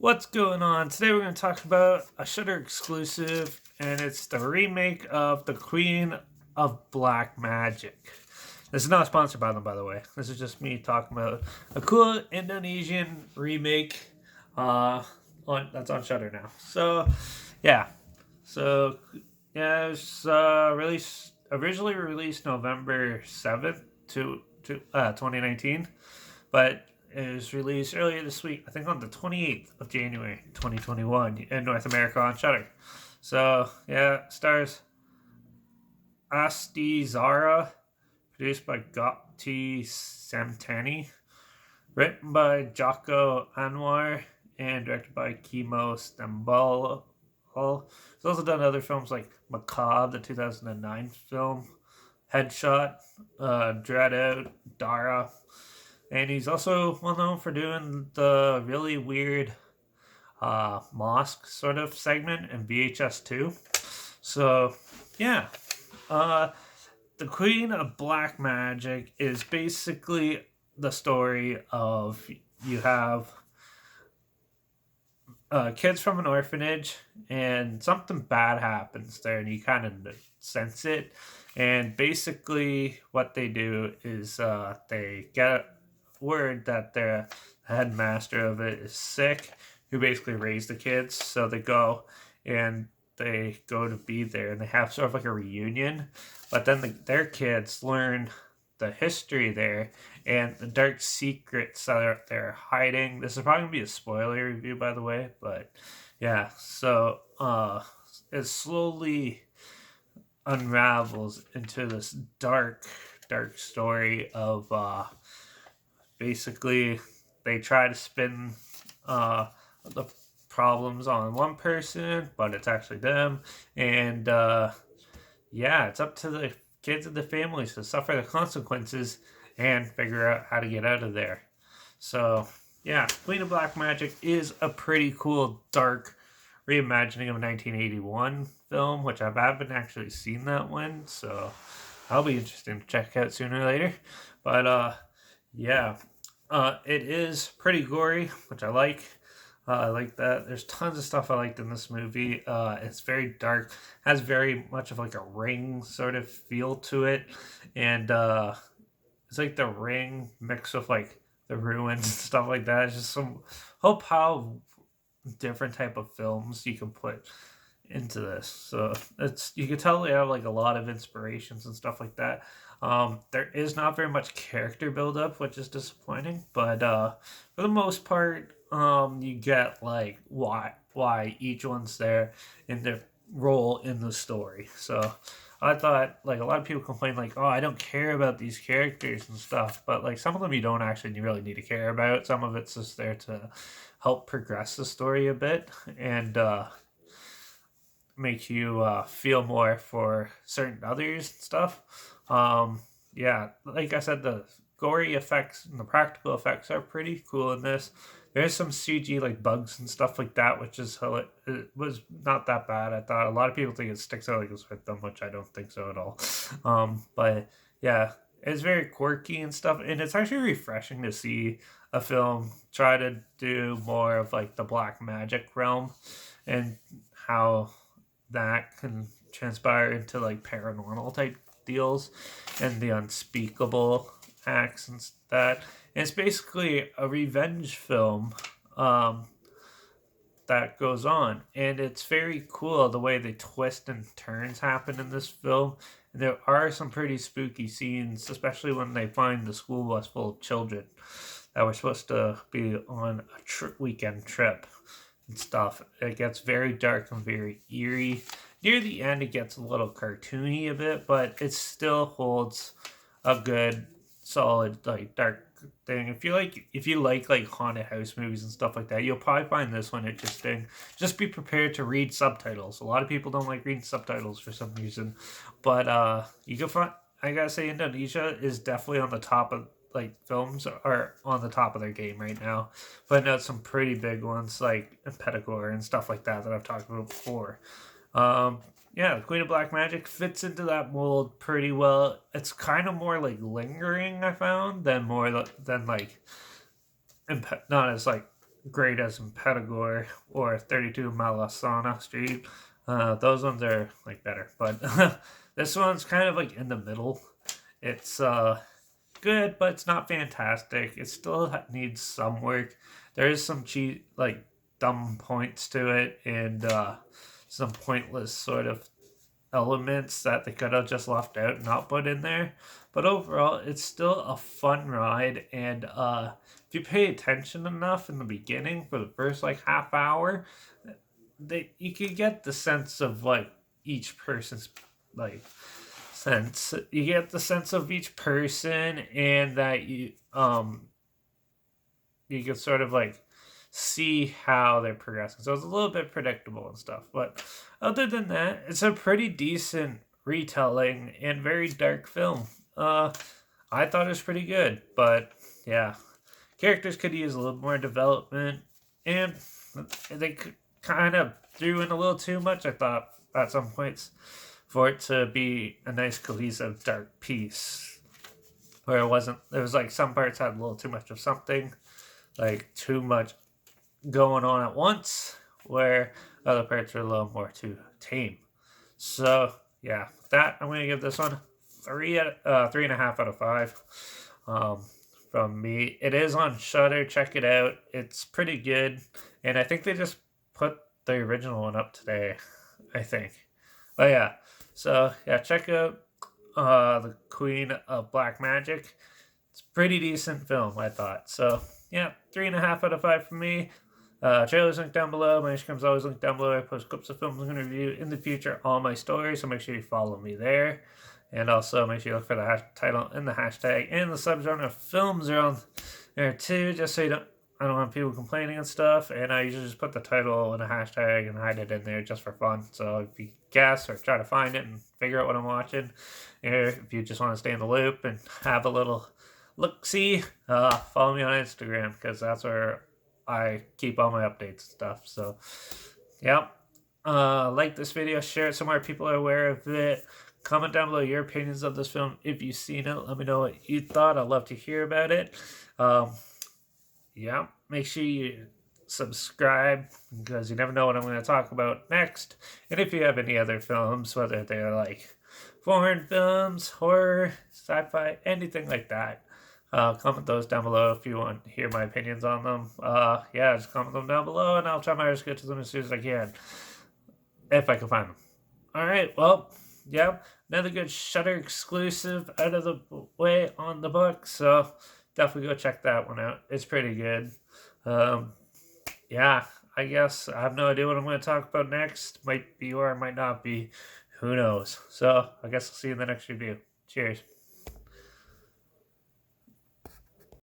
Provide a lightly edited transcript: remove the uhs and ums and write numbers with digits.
What's going on? Today we're going to talk about a Shudder exclusive, and it's the remake of The Queen of Black Magic. This is not sponsored by them, by the way. This is just me talking about a cool Indonesian remake that's on Shudder now. Yeah. So, yeah, it was originally released November 7th, 2019, but it was released earlier this week, I think on the 28th of January 2021 in North America on Shudder. So, yeah, stars Asti Zara, produced by Gopti Samtani, written by Jocko Anwar, and directed by Kimo Stambol. He's also done other films like Macabre, the 2009 film, Headshot, Dread Out, Dara, and he's also well known for doing the really weird mosque sort of segment in VHS 2. So, yeah. The Queen of Black Magic is basically the story of you have kids from an orphanage, and something bad happens there, and you kind of sense it. And basically, what they do is they get word that their headmaster of it is sick, who basically raised the kids. So they go to be there, and they have sort of like a reunion. But then their kids learn the history there and the dark secrets that they're hiding. This is probably gonna be a spoiler review, by the way, but yeah. So it slowly unravels into this dark story of basically they try to spin the problems on one person, but it's actually them. And it's up to the kids and the families to suffer the consequences and figure out how to get out of there. So, yeah, Queen of Black Magic is a pretty cool, dark reimagining of a 1981 film, which I haven't actually seen that one, so that'll be interesting to check out sooner or later. But, it is pretty gory, which I like. I like that. There's tons of stuff I liked in this movie. It's very dark, has very much of like a Ring sort of feel to it, and it's like the Ring mixed with like the ruins and stuff like that. It's just some hope how different type of films you can put into this. So you can tell they have like a lot of inspirations and stuff like that. There is not very much character buildup, which is disappointing, but for the most part, you get like why each one's there in their role in the story. So I thought like a lot of people complain like, oh, I don't care about these characters and stuff, but like some of them you don't actually really need to care about. Some of it's just there to help progress the story a bit and make you feel more for certain others and stuff. Like I said, the gory effects and the practical effects are pretty cool in this. There's some CG like bugs and stuff like that, which is it was not that bad. I thought a lot of people think it sticks out like it's with them, which I don't think so at all. But yeah, it's very quirky and stuff, and it's actually refreshing to see a film try to do more of like the black magic realm and how that can transpire into like paranormal type deals and the unspeakable acts and that. And it's basically a revenge film that goes on, and it's very cool the way the twists and turns happen in this film. And there are some pretty spooky scenes, especially when they find the school bus full of children that were supposed to be on a weekend trip and stuff. It gets very dark and very eerie. Near the end, it gets a little cartoony a bit, but it still holds a good, solid, like dark thing. If you like like haunted house movies and stuff like that, you'll probably find this one interesting. Just be prepared to read subtitles. A lot of people don't like reading subtitles for some reason, but you can find. I gotta say, Indonesia is definitely on the top of like films are on the top of their game right now, putting out some pretty big ones like Pedicor and stuff like that I've talked about before. The Queen of Black Magic fits into that mold pretty well. It's kind of more like lingering, I found, than like not as like great as in Pedagore or 32 Malasana Street. Those ones are like better, but this one's kind of like in the middle. It's good, but it's not fantastic. It still needs some work. There is some cheat like dumb points to it, and some pointless sort of elements that they could have just left out and not put in there. But overall, it's still a fun ride, and if you pay attention enough in the beginning for the first like half hour, you could get the sense of like each person's like sense. You get the sense of each person, and that you can sort of like see how they're progressing. So it's a little bit predictable and stuff. But other than that, it's a pretty decent retelling and very dark film. I thought it was pretty good, but yeah, characters could use a little more development, and they kind of threw in a little too much, I thought, at some points, for it to be a nice cohesive dark piece. Where it wasn't, there was like some parts had a little too much of something, like too much going on at once, where other parts are a little more too tame. So yeah, that I'm gonna give this one 3.5 out of 5. From me, it is on Shudder. Check it out. It's pretty good, and I think they just put the original one up today. I think, but yeah. So yeah, check out the Queen of Black Magic. It's a pretty decent film, I thought. So yeah, 3.5 out of 5 for me. Trailers linked down below. My Instagram's always linked down below. I post clips of films I'm going to review in the future on my story, so make sure you follow me there. And also make sure you look for the title and the hashtag and the subgenre of films are on there too, just so I don't want people complaining and stuff. And I usually just put the title and a hashtag and hide it in there just for fun. So if you guess or try to find it and figure out what I'm watching, or if you just want to stay in the loop and have a little look-see, follow me on Instagram, because that's where I keep all my updates and stuff. So, yep. Like this video, share it so more people are aware of it. Comment down below your opinions of this film if you've seen it. Let me know what you thought. I'd love to hear about it. Yeah, make sure you subscribe, because you never know what I'm going to talk about next. And if you have any other films, whether they're like foreign films, horror, sci-fi, anything like that, comment those down below if you want to hear my opinions on them. Yeah, just comment them down below, and I'll try my best to get to them as soon as I can, if I can find them. All right, well, yeah, another good Shudder exclusive out of the way on the book, so definitely go check that one out. It's pretty good. Yeah, I guess I have no idea what I'm going to talk about next. Might be or might not be. Who knows? So I guess I'll see you in the next review. Cheers.